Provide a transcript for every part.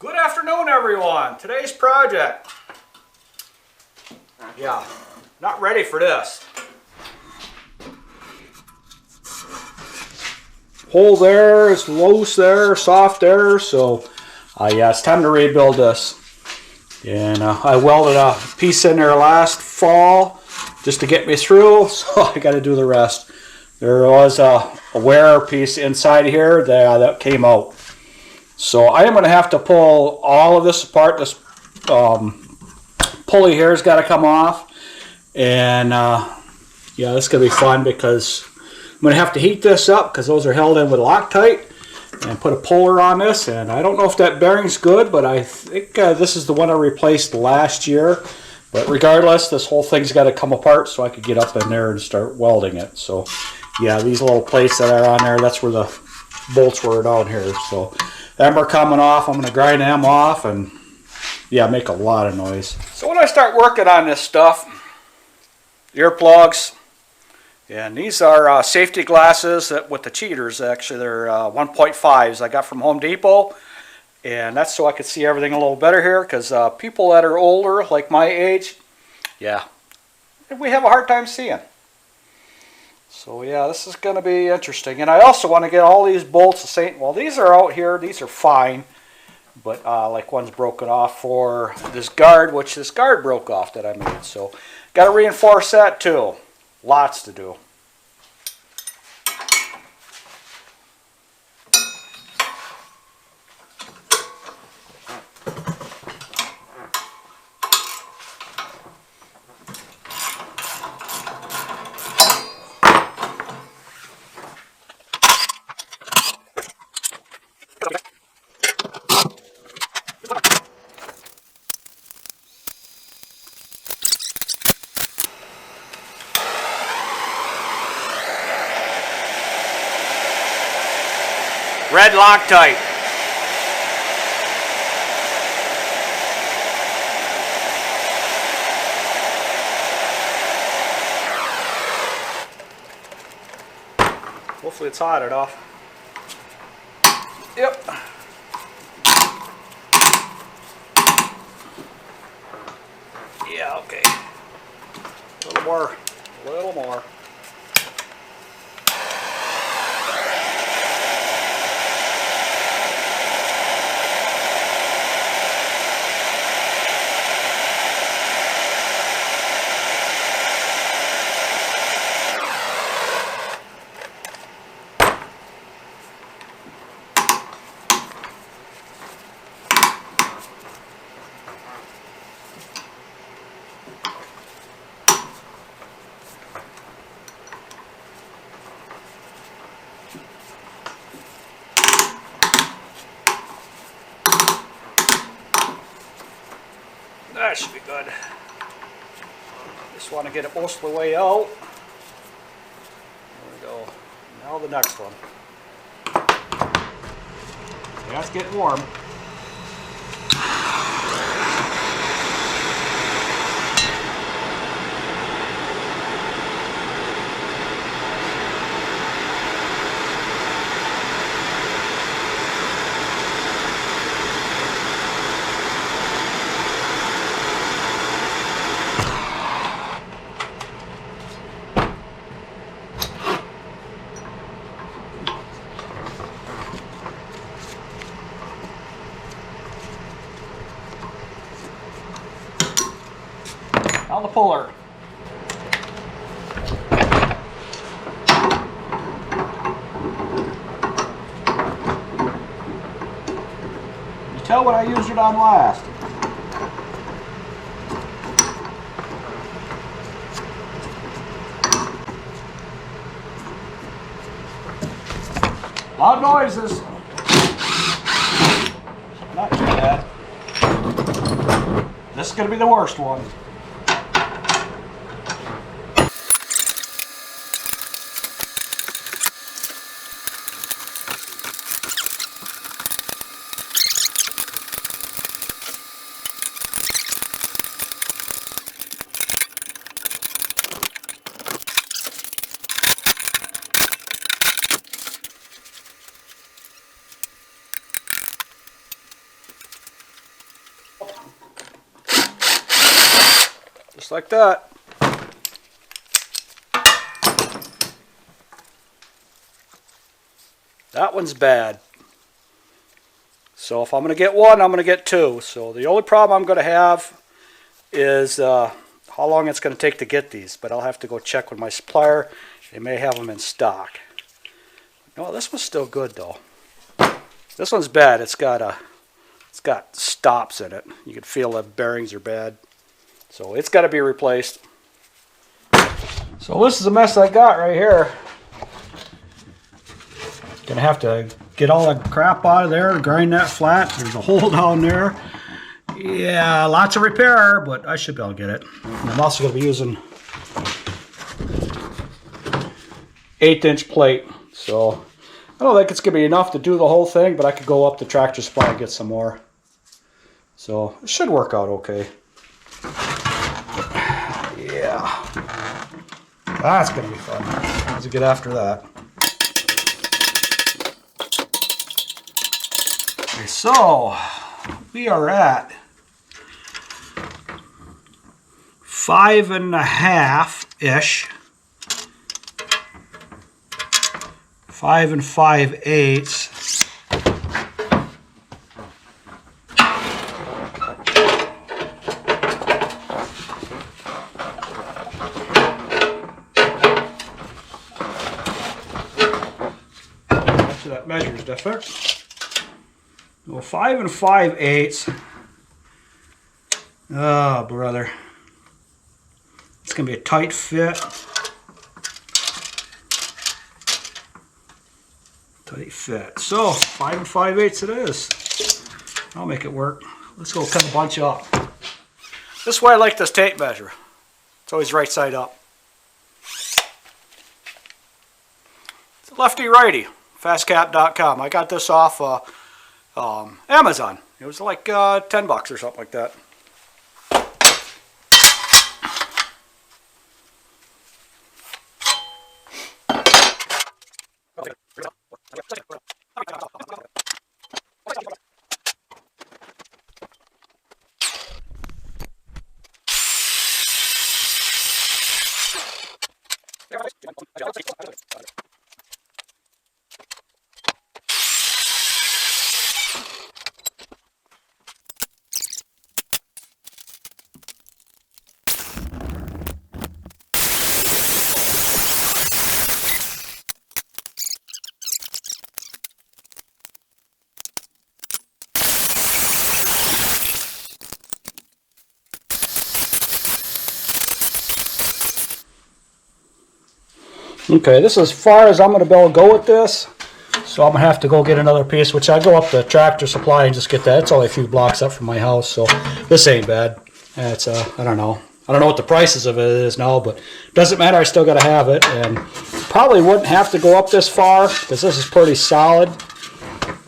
Good afternoon, everyone. Today's project. Yeah, not ready for this. Hole there, it's loose there, soft there, so yeah, it's time to rebuild this. And I welded a piece in there last fall just to get me through, so I got to do the rest. There was a wear piece inside here that came out. So I am going to have to pull all of this apart. This pulley here has got to come off. And yeah, this is going to be fun because I'm going to have to heat this up because those are held in with Loctite, and put a puller on this. And I don't know if that bearing's good, but I think this is the one I replaced last year. But regardless, this whole thing's got to come apart so I could get up in there and start welding it. So yeah, these little plates that are on there, that's where the bolts were down here. So them are coming off. I'm going to grind them off and yeah, make a lot of noise. So when I start working on this stuff, earplugs, and these are safety glasses with the cheaters. Actually, they're 1.5s I got from Home Depot, and that's so I could see everything a little better here, because people that are older, like my age, yeah, we have a hard time seeing. So yeah, this is going to be interesting. And I also want to get all these bolts the same. Well, these are out here. These are fine. But like one's broken off for this guard, which this guard broke off that I made. So got to reinforce that too. Lots to do. Red Loctite. Hopefully it's hot enough. Yep. Yeah, okay. A little more. A little more. That should be good. Just want to get it most of the way out. There we go. Now the next one. Yeah, it's getting warm. Now the puller. You tell what I used it on last. Loud noises. Not too bad. This is going to be the worst one. Just like that. That one's bad. So if I'm going to get one, I'm going to get two. So the only problem I'm going to have is how long it's going to take to get these. But I'll have to go check with my supplier. They may have them in stock. No, this one's still good though. This one's bad. It's got stops in it. You can feel the bearings are bad. So it's got to be replaced. So this is the mess I got right here. Gonna have to get all the crap out of there, grind that flat. There's a hole down there. Yeah, lots of repair, but I should be able to get it. And I'm also gonna be using 1/8" plate. So I don't think it's gonna be enough to do the whole thing, but I could go up to Tractor Supply and get some more. So it should work out okay. Yeah, that's gonna be fun. Let's get after that. Okay, so we are at 5.5-ish, 5 5/8. So that measures different. Well, 5 5/8. Oh, brother. It's going to be a tight fit. Tight fit. So, 5 5/8 it is. I'll make it work. Let's go cut a bunch up. This is why I like this tape measure. It's always right side up. It's lefty-righty. Fastcap.com. I got this off Amazon. It was like $10 or something like that. Okay, this is as far as I'm going to be able to go with this. So I'm going to have to go get another piece, which I go up to Tractor Supply and just get that. It's only a few blocks up from my house, so this ain't bad. It's I don't know. I don't know what the prices of it is now, but it doesn't matter. I still got to have it, and probably wouldn't have to go up this far because this is pretty solid.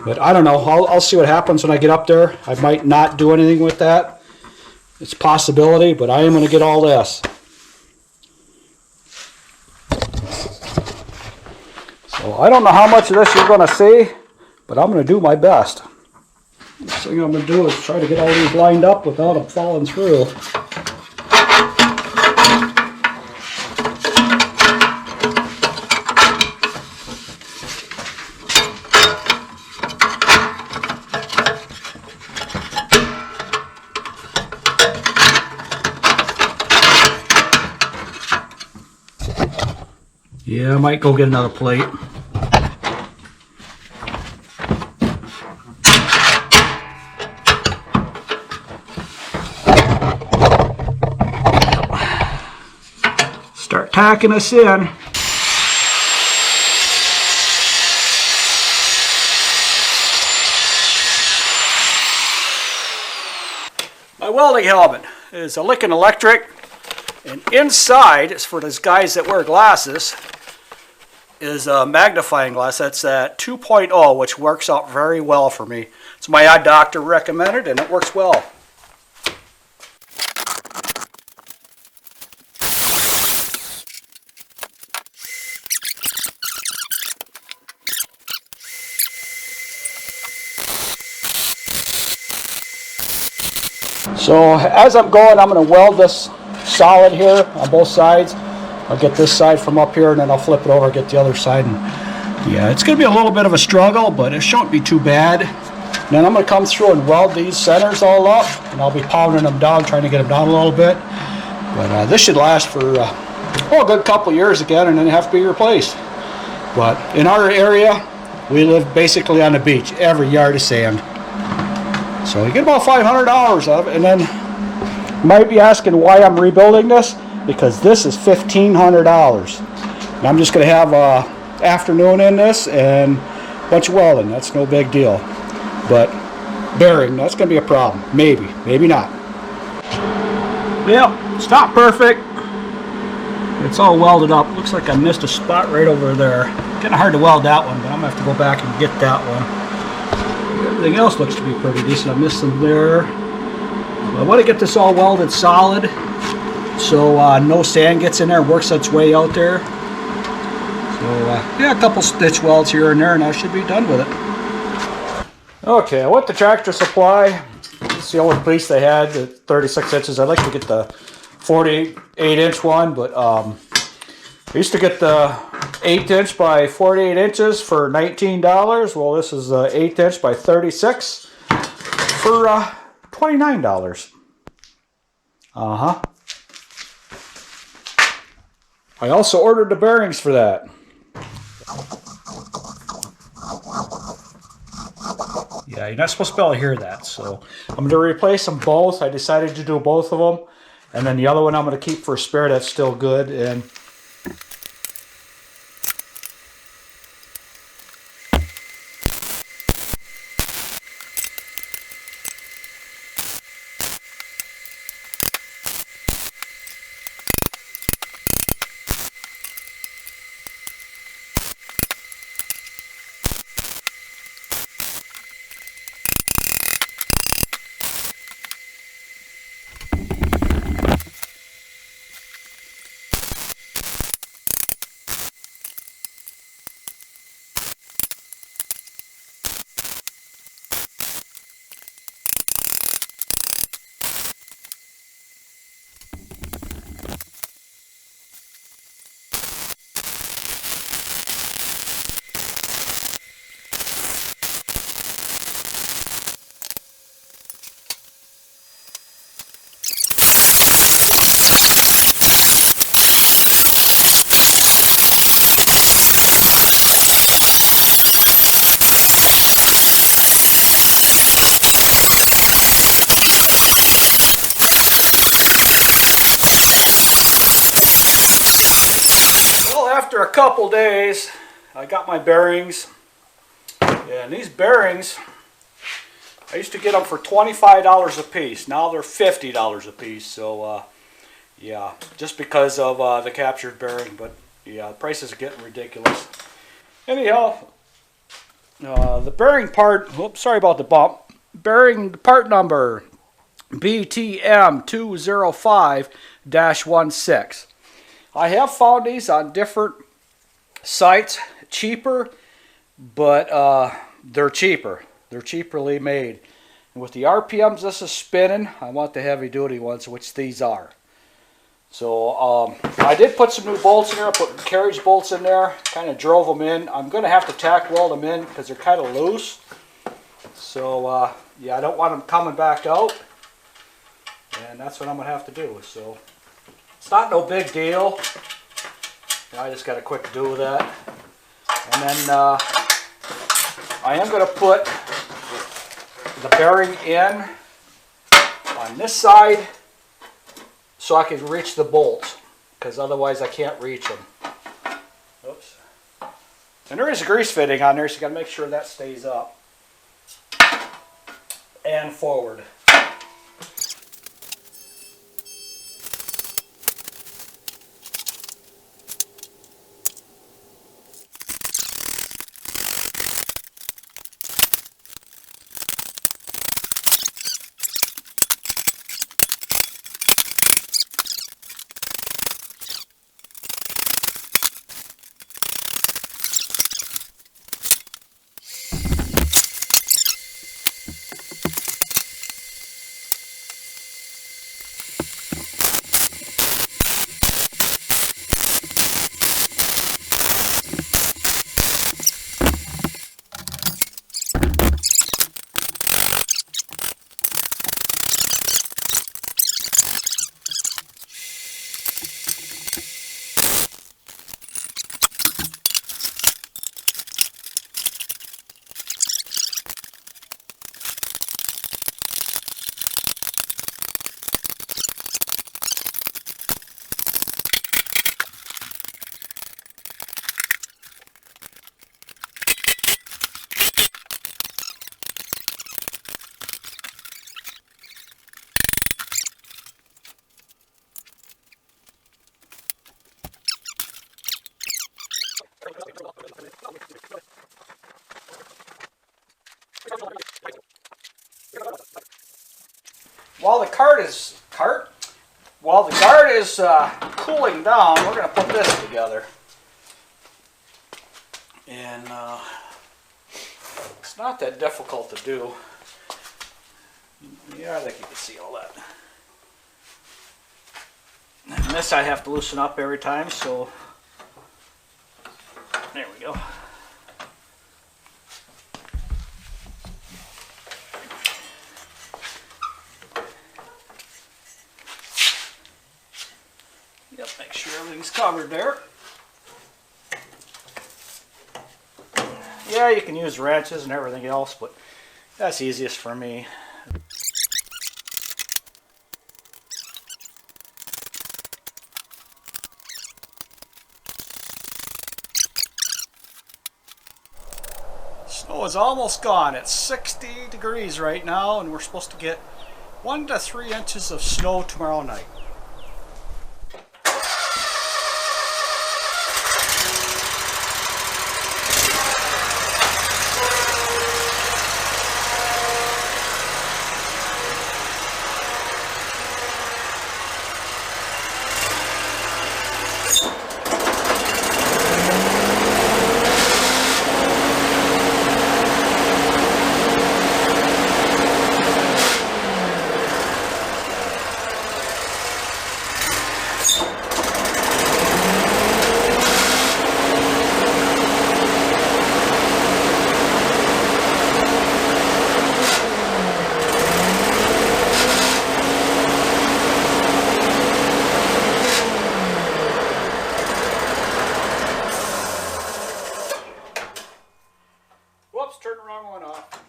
But I don't know. I'll see what happens when I get up there. I might not do anything with that. It's a possibility, but I am going to get all this. So I don't know how much of this you're going to see, but I'm going to do my best. The thing I'm going to do is try to get all these lined up without them falling through. Yeah, I might go get another plate. Start tacking us in. My welding helmet is a Lickin Electric, and inside, is for those guys that wear glasses, is a magnifying glass. That's at 2.0, which works out very well for me. It's my eye doctor recommended, and it works well. So as I'm going, I'm going to weld this solid here on both sides. I'll get this side from up here, and then I'll flip it over, get the other side. And yeah, it's going to be a little bit of a struggle, but it shouldn't be too bad. And then I'm going to come through and weld these centers all up, and I'll be pounding them down, trying to get them down a little bit. But this should last for a good couple years again, and then have to be replaced. But in our area, we live basically on the beach. Every yard is sand. So you get about $500 out of it. And then you might be asking why I'm rebuilding this, because this is $1,500. And I'm just going to have an afternoon in this and a bunch of welding. That's no big deal. But bearing, that's going to be a problem. Maybe, maybe not. Yeah, it's not perfect. It's all welded up. Looks like I missed a spot right over there. Kind of hard to weld that one, but I'm going to have to go back and get that one. Everything else looks to be pretty decent. I missed some there. I want to get this all welded solid so no sand gets in there and works its way out there. So yeah, a couple stitch welds here and there, and I should be done with it. Okay, I went to Tractor Supply. It's the only piece they had, the 36 inches. I'd like to get the 48-inch one, but I used to get the 8-inch by 48 inches for $19. Well, this is 8-inch by 36 for $29. I also ordered the bearings for that. Yeah, you're not supposed to be able to hear that, so I'm going to replace them both. I decided to do both of them, and then the other one I'm going to keep for a spare that's still good. And after a couple days, I got my bearings, and these bearings, I used to get them for $25 a piece. Now they're $50 a piece. So yeah, just because of the captured bearing. But yeah, the prices are getting ridiculous. Anyhow, the bearing part, oops, sorry about the bump. Bearing part number BTM205-16. I have found these on different sites, cheaper, but they're cheaper. They're cheaply made. And with the RPMs this is spinning, I want the heavy duty ones, which these are. So I did put some new bolts in there. I put carriage bolts in there, kind of drove them in. I'm going to have to tack weld them in because they're kind of loose. So yeah, I don't want them coming back out. And that's what I'm going to have to do. So it's not no big deal. I just got a quick do with that. And then I am going to put the bearing in on this side so I can reach the bolts, because otherwise I can't reach them. Oops. And there is a grease fitting on there, so you got to make sure that stays up and forward. While the guard is cooling down, we're going to put this together. And it's not that difficult to do. Yeah, I think you can see all that. And this I have to loosen up every time, so there we go. Yep, make sure everything's covered there. Yeah, you can use wrenches and everything else, but that's easiest for me. Snow is almost gone. It's 60 degrees right now, and we're supposed to get 1 to 3 inches of snow tomorrow night. Whoops, turned the wrong one off.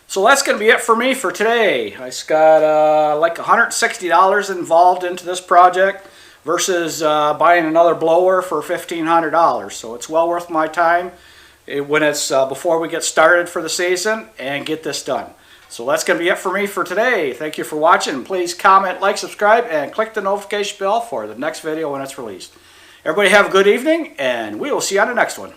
So that's going to be it for me for today. I just got like $160 involved into this project versus buying another blower for $1,500. So it's well worth my time when it's before we get started for the season and get this done. So that's going to be it for me for today. Thank you for watching. Please comment, like, subscribe, and click the notification bell for the next video when it's released. Everybody have a good evening, and we will see you on the next one.